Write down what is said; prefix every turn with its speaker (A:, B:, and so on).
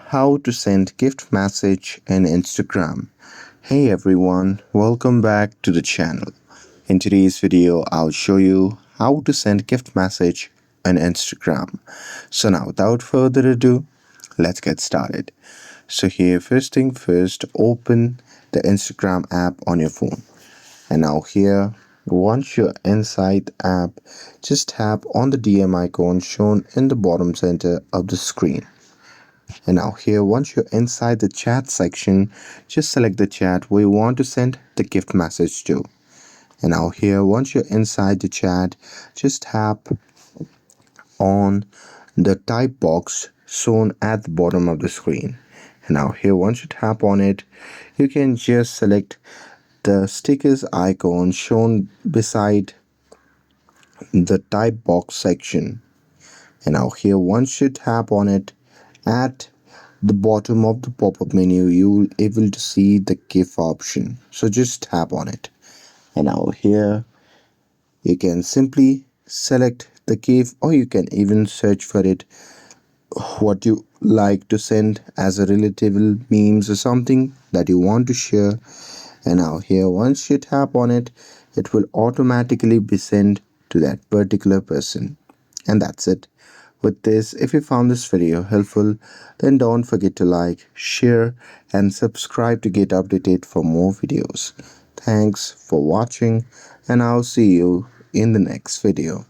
A: How to send gift message in Instagram. Hey everyone, welcome back to the channel. In today's video, I'll show you how to send gift message on Instagram. So now without further ado, let's get started. So here, first thing first, open the Instagram app on your phone. And now here, once you're inside the app, just tap on the DM icon shown in the bottom center of the screen. And now here, once you're inside the chat section, just select the chat where you want to send the gift message to. And now here, once you're inside the chat, just tap on the type box shown at the bottom of the screen. And now here, once you tap on it, you can just select the stickers icon shown beside the type box section. And now here, once you tap on it, at the bottom of the pop-up menu, you will able to see the GIF option. So just tap on it. And now here, you can simply select the GIF, or you can even search for it, what you like to send as a relatable memes or something that you want to share. And now here, once you tap on it, it will automatically be sent to that particular person. And that's it. With this, if you found this video helpful, then don't forget to like, share, and subscribe to get updated for more videos. Thanks for watching, and I'll see you in the next video.